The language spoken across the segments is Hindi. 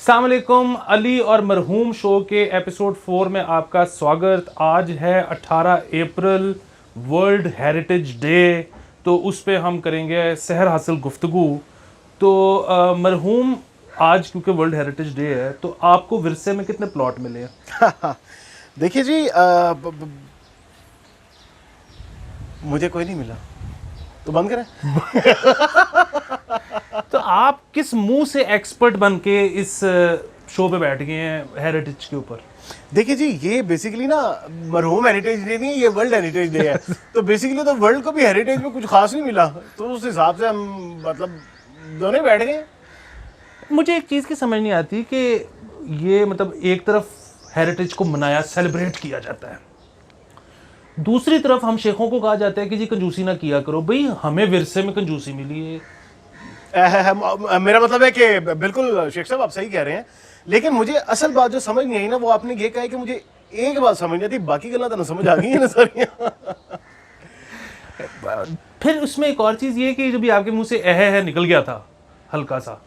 अस्सलाम वालेकुम। अली और मरहूम शो के एपिसोड 4 में आपका स्वागत। आज है 18 अप्रैल, वर्ल्ड हेरिटेज डे। तो उस पे हम करेंगे सहर हासिल गुफ्तगू। तो मरहूम, आज क्योंकि वर्ल्ड हेरिटेज डे है तो आपको विरसे में कितने प्लॉट मिले हैं? देखिए जी, मुझे कोई नहीं मिला तो बंद करें। तो आप किस मुंह से एक्सपर्ट बन के इस शो पे बैठ गए हैं हेरिटेज के ऊपर? देखिए जी, ये बेसिकली ना मरहूम हेरिटेज डे नहीं है, ये वर्ल्ड हेरिटेज डे है। तो बेसिकली तो वर्ल्ड को भी हेरिटेज में कुछ खास नहीं मिला, तो उस हिसाब से हम मतलब दोनों ही बैठ गए। मुझे एक चीज़ की समझ नहीं आती कि ये मतलब एक तरफ हेरिटेज को मनाया, सेलिब्रेट किया जाता है, दूसरी तरफ हम शेखों को कहा जाता है कि जी कंजूसी ना किया करो। भाई हमें विरसे में कंजूसी मिली है। मेरा मतलब है कि बिल्कुल शेख साहब आप सही कह रहे हैं, लेकिन मुझे असल बात जो समझ नहीं आई ना, वो आपने ये कहा है कि मुझे एक बात समझ नहीं आती, बाकी गल्ला तो समझ आ गई है ना सारी। फिर उसमें एक और चीज़ ये कि जब भी आपके मुंह से है निकल गया था हल्का सा,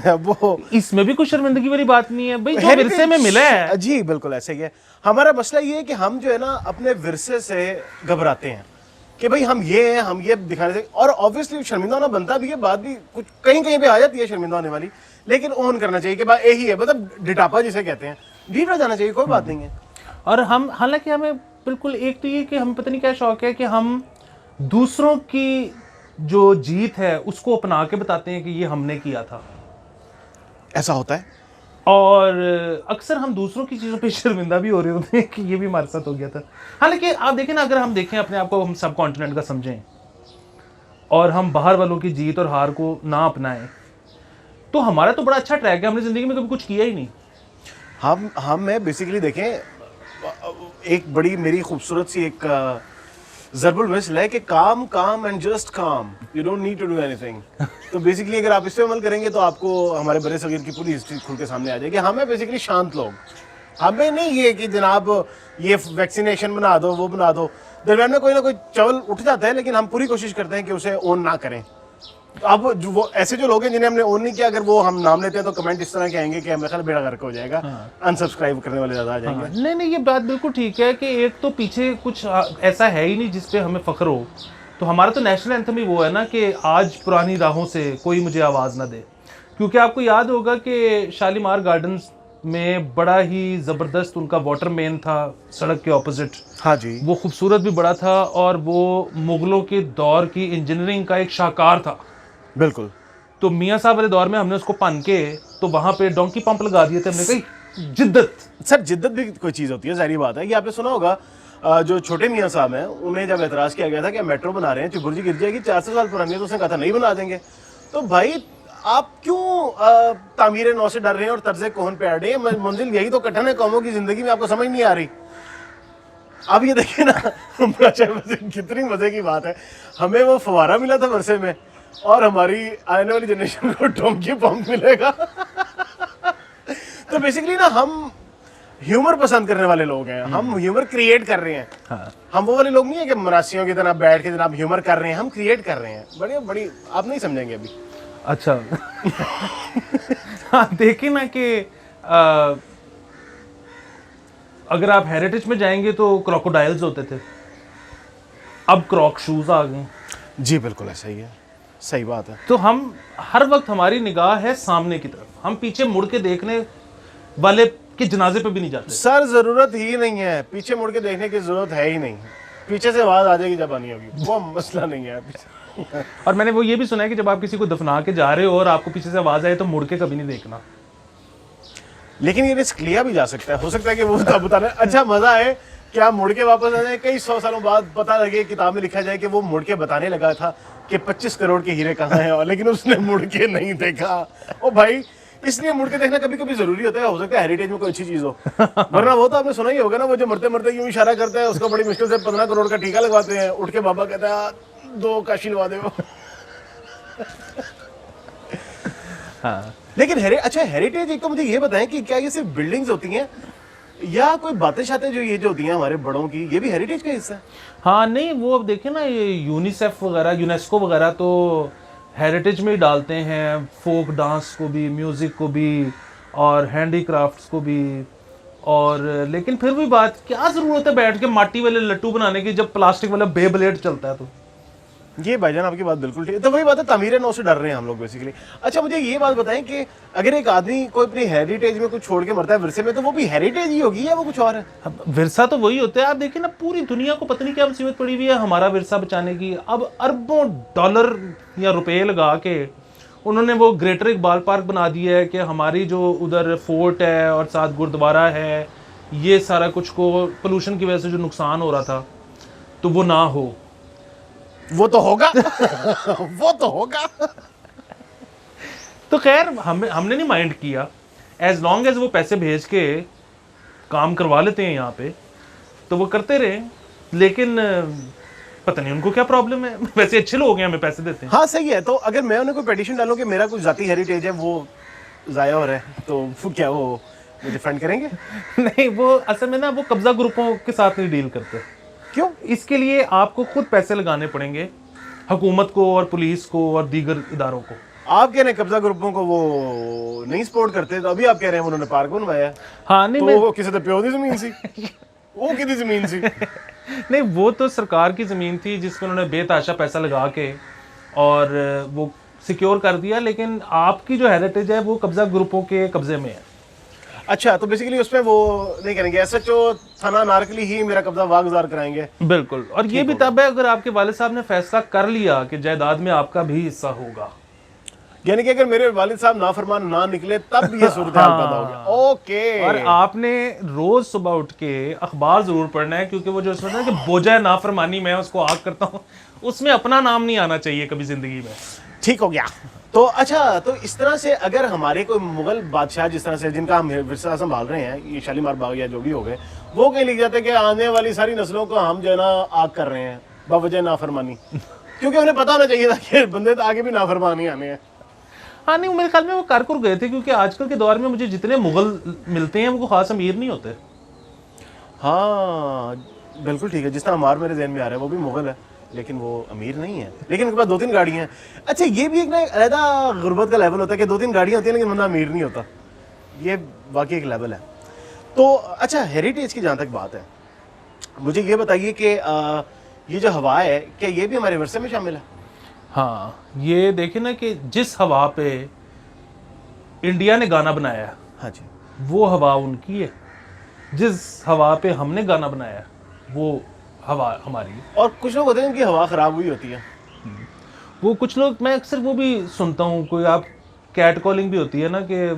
वो इसमें भी कुछ शर्मिंदगी वाली बात नहीं है भाई, जो विरसे में मिला है। जी बिल्कुल ऐसे ही है। हमारा मसला ये है कि हम जो है ना अपने विरसे से घबराते हैं कि भाई हम ये हैं, हम ये दिखाने से, और ऑब्वियसली शर्मिंदा होना बनता भी है, बात भी कुछ कहीं कहीं पे आ जाती है शर्मिंदा होने वाली, लेकिन ओन करना चाहिए कि भाई यही है, मतलब डिटापा जिसे कहते हैं, डीटा जाना चाहिए, कोई बात नहीं है। और हम हालांकि हमें बिल्कुल एक तो ये कि हमें पता नहीं क्या शौक है कि हम दूसरों की जो जीत है उसको अपना के बताते हैं कि ये हमने किया था, ऐसा होता है। और अक्सर हम दूसरों की चीज़ों पे शर्मिंदा भी हो रहे होते हैं कि ये भी हमारे साथ हो गया था। हालांकि आप देखें ना, अगर हम देखें अपने आप को, हम सब कॉन्टिनेंट का समझें और हम बाहर वालों की जीत और हार को ना अपनाएं, तो हमारा तो बड़ा अच्छा ट्रैक है। हमने ज़िंदगी में कभी कुछ किया ही नहीं। हम मैं बेसिकली देखें, एक बड़ी मेरी खूबसूरत सी एक ज़रबुल मिसल है कि काम काम एंड जस्ट काम, you don't need to do anything. तो बेसिकली अगर आप इस पे अमल करेंगे तो आपको हमारे बड़े सगीर की पूरी हिस्ट्री खुल के सामने आ जाएगी। हमें बेसिकली शांत लोग, हमें नहीं ये कि जनाब ये वैक्सीनेशन बना दो, वो बना दो, दरम्यान में कोई ना कोई चवल उठ जाता है, लेकिन हम पूरी कोशिश करते हैं कि उसे ऑन ना करें। अब जो वो ऐसे जो लोग हैं जिन्हें हमने ऑन नहीं किया, अगर वो हम नाम लेते हैं तो कमेंट इस तरह के आएंगे कि हमें ख्याल बेड़ा गर्क हो जाएगा, अनसब्सक्राइब करने वाले ज़्यादा आ जाएंगे। नहीं नहीं, ये बात बिल्कुल ठीक है कि एक तो पीछे कुछ ऐसा है ही नहीं जिस पे हमें फ़ख्र हो। तो हमारा तो नेशनल एंथम ही वो है ना कि आज पुरानी राहों से कोई मुझे आवाज़ ना दे। क्योंकि आपको याद होगा कि शालीमार गार्डन्स में बड़ा ही ज़बरदस्त उनका वाटर मेन था सड़क के ऑपोजिट। हाँ जी, वो खूबसूरत भी बड़ा था और वो मुग़लों के दौर की इंजीनियरिंग का एक शाहकार था। बिल्कुल। तो मियाँ साहब वाले दौर में हमने उसको पन के तो वहाँ पे डोंकी पंप लगा दिए थे। हमने कही जिद्दत, सर जिद्दत भी कोई चीज़ होती है, जाहिर बात है। ये आपने सुना होगा, जो छोटे मियाँ साहब हैं उन्हें जब एतराज़ किया गया था कि मेट्रो बना रहे हैं, चुबुर्जी गिर जाएगी, 400 साल पुरानी है, तो उसने कहा था नहीं बना देंगे। तो भाई आप क्यों तामीर नौ से डर रहे हैं और तर्ज कोहन पे अड़ रहे हैं? मंजिल यही तो कठिन है कौमों की जिंदगी में, आपको समझ नहीं आ रही। अब ये देखिए ना, कितनी मजे की बात है, हमें वो फवारा मिला था वर्षे में और हमारी आने वाली जनरेशन को डोंकी पंप मिलेगा। तो बेसिकली ना हम ह्यूमर पसंद करने वाले लोग हैं, हम ह्यूमर क्रिएट कर रहे हैं। हाँ। हम वो वाले लोग नहीं है कि मरासियों की तरह बैठ के जनाब ह्यूमर कर रहे हैं, हम क्रिएट कर रहे हैं। बड़ी बड़ी आप नहीं समझेंगे अभी। अच्छा। हाँ, देखिए ना कि अगर आप हेरिटेज में जाएंगे तो क्रोकोडाइल्स होते थे, अब क्रॉक शूज आ गए। जी बिल्कुल ऐसा ही है, सही बात है। तो हम हर वक्त हमारी निगाह है सामने की तरफ, हम पीछे मुड़ के देखने वाले के जनाजे पे भी नहीं जाते। सर जरूरत ही नहीं है, पीछे मुड़ के देखने की जरूरत है ही नहीं। पीछे से आवाज आ जाएगी जब आनी होगी, वो मसला नहीं है। और मैंने वो ये भी सुना है कि जब आप किसी को दफना के जा रहे हो और आपको पीछे से आवाज आए तो मुड़ के कभी नहीं देखना। लेकिन ये रिस्क लिया भी जा सकता है, हो सकता है कि वो बताना अच्छा मजा है क्या, मुड़ के वापस आ जाए, कई 100 सालों बाद पता लगे, किताब में लिखा जाए कि वो मुड़ के बताने लगा था कि 25 करोड़ के हीरे कहाँ हैं, और लेकिन उसने मुड़ के नहीं देखा। ओ भाई, इसलिए मुड़ के देखना कभी कभी जरूरी होता है। हो सकता है हेरिटेज में कोई अच्छी चीज हो, वरना वो तो आपने सुना ही होगा ना, वो जो मरते मरते यूं इशारा करता है, उसको बड़ी मुश्किल से 15 करोड़ का टीका लगवाते हैं, उठ के बाबा कहता है 2 काशी लगा दे। हाँ। लेकिन अच्छा हेरिटेज, एक तो मुझे ये बताएं कि क्या ये सिर्फ बिल्डिंग्स होती हैं या कोई बातें शातें जो ये जो होती हैं हमारे बड़ों की, ये भी देखिए का हिस्सा है? हाँ नहीं, वो अब देखिए ना, ये यूनिसेफ वगैरह, यूनेस्को वगैरह तो हेरिटेज में ही डालते हैं, फोक डांस को भी, म्यूज़िक को भी, और हैंडीक्राफ्ट्स को भी। और लेकिन फिर भी बात, क्या ज़रूरत है बैठ के माटी वाले लट्टू बनाने की जब प्लास्टिक वाला बे ब्लेड चलता है? तो ये भाईजान आपकी बात बिल्कुल ठीक है। तो वही बात है, तामीर नौ से डर रहे हैं हम लोग बेसिकली। अच्छा मुझे ये बात बताएं कि अगर एक आदमी कोई अपनी हेरिटेज में कुछ छोड़ के मरता है विरसे में, तो वो भी हेरिटेज ही होगी या वो कुछ और है? अब विरसा तो वही होता है। आप देखिए ना, पूरी दुनिया को पता नहीं क्या मुसीबत पड़ी हुई है हमारा विरसा बचाने की। अब अरबों डॉलर या रुपए लगा के उन्होंने वो ग्रेटर इकबाल पार्क बना दिया है कि हमारी जो उधर फोर्ट है और साथ गुरुद्वारा है, ये सारा कुछ को पोल्यूशन की वजह से जो नुकसान हो रहा था तो वो ना हो। वो तो होगा वो तो होगा। तो खैर हमने नहीं माइंड किया, एज लॉन्ग एज वो पैसे भेज के काम करवा लेते हैं यहाँ पे तो वो करते रहे। लेकिन पता नहीं उनको क्या प्रॉब्लम है। वैसे अच्छे लोग हैं, हमें पैसे देते हैं। हाँ सही है। तो अगर मैं उन्हें कोई पिटीशन डालूं कि मेरा कुछ जाती हेरिटेज है वो जाया हो रहा है, तो क्या वो मुझे फंड करेंगे? नहीं, वो असल में ना वो कब्जा ग्रुपों के साथ नहीं डील करते। क्यों? इसके लिए आपको खुद पैसे लगाने पड़ेंगे, हुकूमत को और पुलिस को और दीगर इदारों को। आप कह रहे हैं कब्जा ग्रुपों को वो नहीं सपोर्ट करते, तो अभी आप कह रहे हैं उन्होंने पार्क बनवाया? हाँ नहीं, तो वो किसी तो प्यो दी जमीन सी वो कितनी जमीन सी? नहीं, वो तो सरकार की ज़मीन थी जिसमें उन्होंने बेताशा पैसा लगा के और वो सिक्योर कर दिया। लेकिन आपकी जो हेरिटेज है वो कब्जा ग्रुपों के कब्जे में है। अच्छा, तो बेसिकली उसमें वो नहीं करेंगे, एसएचओ थाना नारकली ही मेरा कब्जा वागुजार कराएंगे? बिल्कुल। और ये भी तब है अगर आपके वालिद साहब ने फैसला कर लिया कि जायदाद में आपका भी हिस्सा होगा। यानी कि अगर मेरे वालिद साहब नाफरमान ना निकले तब ये सूरत हाल पैदा हो गया। ओके। और आपने रोज सुबह उठ के अखबार जरूर पढ़ना है, क्योंकि वो जो इसमें ना कि बोझा नाफरमानी मैं उसको आग करता हूँ, उसमें अपना नाम नहीं आना चाहिए कभी जिंदगी में। ठीक हो गया। तो अच्छा, तो इस तरह से अगर हमारे कोई मुगल बादशाह जिस तरह से जिनका हम विरसा संभाल रहे हैं, ये शालीमार बाग या जो भी हो गए, वो कहीं लिख जाते हैं कि आने वाली सारी नस्लों को हम जो है ना आग कर रहे हैं बावजह नाफरमानी, क्योंकि उन्हें पता होना चाहिए था कि बंदे तो आगे भी नाफरमानी आने हैं। हाँ नहीं, मेरे ख्याल में वो कारकुर गए थे, क्योंकि आजकल के दौर में मुझे जितने मुगल मिलते हैं वो खास अमीर नहीं होते। हाँ बिल्कुल ठीक है। जिस तरह हमार मेरे जहन में आ रहा है वो भी मुगल है लेकिन वो अमीर नहीं है, लेकिन उनके पास 2-3 गाड़ियां हैं। अच्छा, ये भी एक ना अलहदा गुर्बत का लेवल होता है कि 2-3 गाड़ियां होती हैं लेकिन बंदा अमीर नहीं होता। ये वाकई एक लेवल है। तो अच्छा, हेरिटेज की जहाँ तक बात है, मुझे ये बताइए कि ये जो हवा है क्या ये भी हमारे विरसे में शामिल है? हाँ, ये देखिए ना कि जिस हवा पे इंडिया ने गाना बनाया, हाँ जी, वो हवा उनकी है। जिस हवा पे हमने गाना बनाया वो हवा हमारी है। और कुछ लोग होते हैं उनकी हवा खराब हुई होती है। वो कुछ लोग, मैं अक्सर वो भी सुनता हूँ, कोई आप कैट कॉलिंग भी होती है ना कि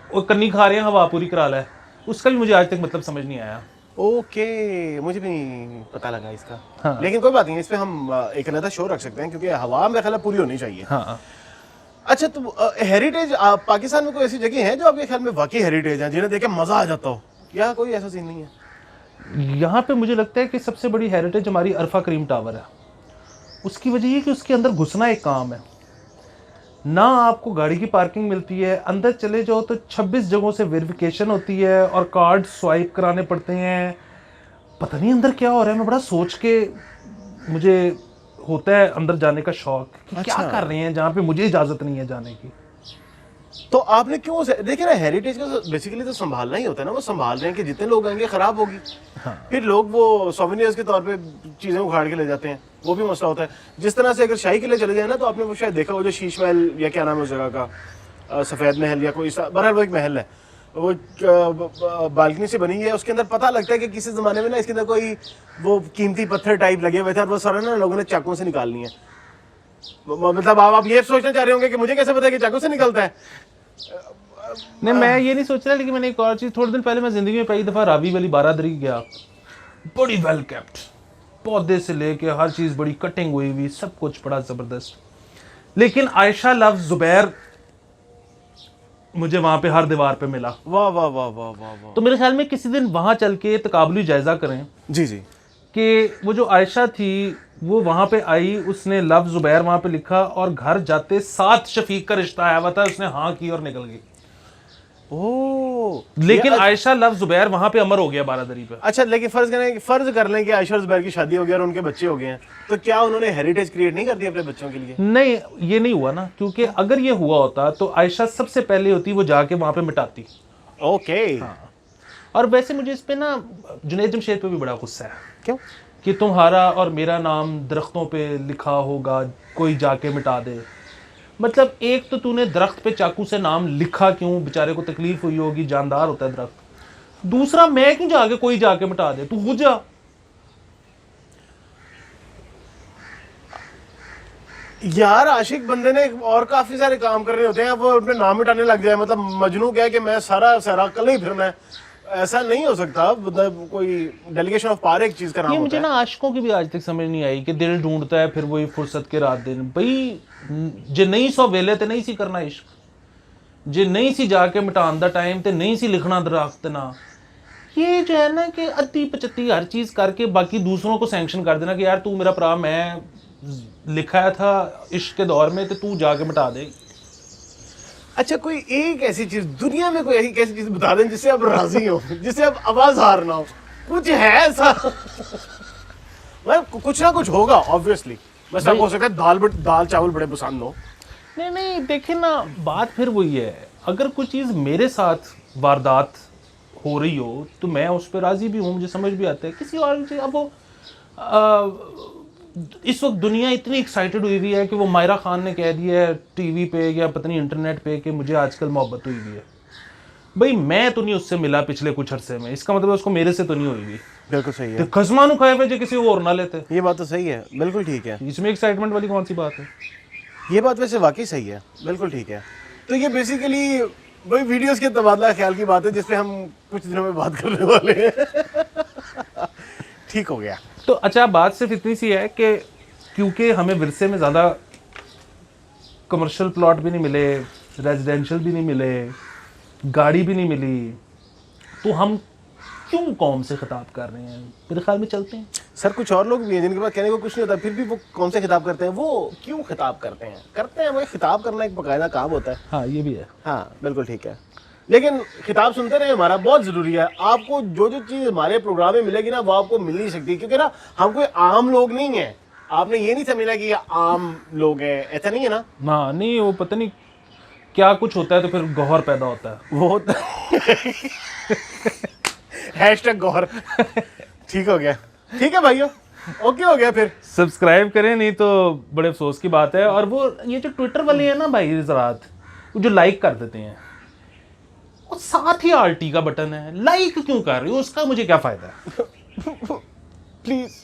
वो कन्नी खा रहे हैं हवा पूरी करा ला है, उसका भी मुझे आज तक मतलब समझ नहीं आया। ओके, मुझे भी नहीं पता लगा इसका। हाँ। लेकिन कोई बात नहीं, इस पे हम एक अलग शो रख सकते हैं क्योंकि हवा मेरे ख्याल में पूरी होनी चाहिए। हाँ। अच्छा, तो हेरिटेज पाकिस्तान में कोई ऐसी जगह है जो आपके ख्याल में वाकई हेरिटेज है जिन्हें देख के मजा आ जाता हो, या कोई ऐसा सीन नहीं है? यहाँ पे मुझे लगता है कि सबसे बड़ी हेरिटेज हमारी अरफा करीम टावर है। उसकी वजह ये कि उसके अंदर घुसना एक काम है, ना आपको गाड़ी की पार्किंग मिलती है, अंदर चले जाओ तो 26 जगहों से वेरिफिकेशन होती है और कार्ड स्वाइप कराने पड़ते हैं। पता नहीं अंदर क्या हो रहा है। मैं बड़ा सोच के, मुझे होता है अंदर जाने का शौक कि अच्छा। क्या कर रहे हैं जहाँ पे मुझे इजाज़त नहीं है जाने की। तो आपने क्यों देखिए ना, हेरिटेज को बेसिकली तो संभालना ही होता है ना। वो संभाल रहे हैं कि जितने लोग आएंगे खराब होगी। हाँ। फिर लोग वो सोवेनियर्स के तौर पे चीजें उखाड़ के ले जाते हैं, वो भी मसला होता है। जिस तरह से अगर शाही किले चले जाए ना, तो आपने वो शायद देखा हो जो शीश महल या क्या नाम है उस जगह का, सफेद महल या कोई बहरहाल वो एक महल है, वो बालकनी से बनी है। उसके अंदर पता लगता है कि किसी जमाने में ना इसके अंदर कोई वो कीमती पत्थर टाइप लगे हुए थे और वो सारा ना लोगों ने चाकू से निकाल लिए। मतलब आप ये सोचना चाह रहे होंगे कि मुझे कैसे पता है कि चाकू से निकलता है? नहीं, मैं ये नहीं सोच रहा, लेकिन मैंने एक और चीज़, थोड़े दिन पहले मैं ज़िंदगी में पहली दफ़ा रावी वाली बारादरी गया। बड़ी वेल केप्ट, पौधे से लेके हर चीज़ बड़ी कटिंग हुई हुई, सब कुछ बड़ा ज़बरदस्त। लेकिन आयशा लव जुबैर मुझे वहाँ पे हर दीवार पे मिला। वाह वाह वाह वाह वाह वाह। तो मेरे ख्याल में किसी दिन वहाँ चल के तकाबुली जायज़ा करें जी जी। कि वो जो आयशा थी वो वहाँ पे आई, उसने लव जुबैर वहाँ पे लिखा और घर जाते 7 शफीक का रिश्ता आया हुआ था, उसने हाँ की और निकल गई। ओह, लेकिन आयशा लव जुबैर वहां पे अमर हो गया बारादरी पे। अच्छा, लेकिन फर्ज कर लें कि आयशा और जुबैर की शादी हो गई और उनके बच्चे हो गए हैं, तो क्या उन्होंने हेरिटेज क्रिएट नहीं कर दी अपने बच्चों के लिए? नहीं, ये नहीं हुआ ना, क्योंकि अगर ये हुआ होता तो आयशा सबसे पहले होती, वो जाके वहां पे मिटाती। ओके। और वैसे मुझे इस पे ना जुनैद जमशेद पे भी बड़ा गुस्सा है। क्यों? कि तुम्हारा और मेरा नाम दरख्तों पे लिखा होगा, कोई जाके मिटा दे। मतलब एक तो तूने दरख्त पे चाकू से नाम लिखा क्यों, बेचारे को तकलीफ हुई होगी, जानदार होता है दरख्त। दूसरा, मैं क्यों जाके, कोई जाके मिटा दे, तू खुद जा। यार आशिक बंदे ने और काफी सारे काम करने होते हैं, वो अपने नाम मिटाने लग जाए। मतलब मजनू क्या है कि मैं सारा सारा कल ही फिरना है, ऐसा नहीं हो सकता। मतलब कोई डेलीगेशन ऑफ पावर एक चीज का नाम ये होता मुझे है। ना आशिकों की भी आज तक समझ नहीं आई कि दिल ढूंढता है फिर वही फुर्सत के रात दिन। भाई जे नहीं सो वेले ते नहीं सी करना इश्क, जे नहीं सी जाके मिटान दा टाइम ते नहीं सी लिखना दरख्त ना। ये जो है ना कि अति पचती हर चीज करके बाकी दूसरों को सैंक्शन कर देना कि यार तू मेरा भरा, मैं लिखाया था इश्क के दौर में, तो तू जाके मिटा दे। अच्छा, कोई एक ऐसी चीज दुनिया में, कोई ऐसी चीज बता दें जिससे आप राजी हो, जिससे आप आवाज हार ना हो, कुछ है ऐसा? मतलब कुछ ना कुछ होगा ऑब्वियसली। बस आपको हो सकता है दाल चावल बड़े पसंद हो। नहीं नहीं, देखे ना, बात फिर वही है, अगर कोई चीज़ मेरे साथ वारदात हो रही हो तो मैं उस पर राज़ी भी हूँ, मुझे समझ भी आता है। किसी और चीज़, अब वो इस वक्त दुनिया इतनी एक्साइटेड हुई हुई है कि वो मायरा खान ने कह दिया है टीवी पे या पता नहीं इंटरनेट पे कि मुझे आजकल मोहब्बत हुई हुई है। भाई मैं तो नहीं उससे मिला पिछले कुछ अरसे में, इसका मतलब उसको मेरे से तो नहीं हुई हुई। बिल्कुल सही है, तो खसमा नु खाए जो किसी और ना लेते, ये बात तो सही है, बिल्कुल ठीक है। इसमें एक्साइटमेंट वाली कौन सी बात है? ये बात वैसे वाकई सही है, बिल्कुल ठीक है। तो ये बेसिकली वही वीडियोस के तबादला ख्याल की बात है जिस पे हम कुछ दिनों में बात करने वाले हैं। ठीक हो गया। तो अच्छा, बात सिर्फ इतनी सी है कि क्योंकि हमें विरसे में ज़्यादा कमर्शियल प्लॉट भी नहीं मिले, रेजिडेंशियल भी नहीं मिले, गाड़ी भी नहीं मिली, तो हम क्यों कौम से खिताब कर रहे हैं? मेरे ख्याल में चलते हैं। सर कुछ और लोग भी हैं जिनके पास कहने को कुछ नहीं होता, फिर भी वो कौन से खिताब करते हैं? वो क्यों खिताब करते हैं? करते हैं, वो खिताब करना एक बाकायदा काम होता है। हाँ, ये भी है। हाँ बिल्कुल ठीक है, लेकिन खिताब सुनते रहे, हमारा बहुत जरूरी है। आपको जो जो चीज़ हमारे प्रोग्राम में मिलेगी ना, वो आपको मिल नहीं सकती, क्योंकि ना हम कोई आम लोग नहीं है। आपने ये नहीं समझना कि ये आम लोग हैं, ऐसा नहीं है ना। हाँ नहीं, वो पता नहीं क्या कुछ होता है तो फिर गौहर पैदा होता है। वो होता हैशटैग गौहर। ठीक हो गया, ठीक है भाइयों, ओके हो गया। फिर सब्सक्राइब करें, नहीं तो बड़े अफसोस की बात है। और वो ये जो ट्विटर वाले हैं ना भाई ज़रात, वो जो लाइक कर देते हैं, और साथ ही आरटी का बटन है, लाइक क्यों कर रहे हो, उसका मुझे क्या फ़ायदा है? प्लीज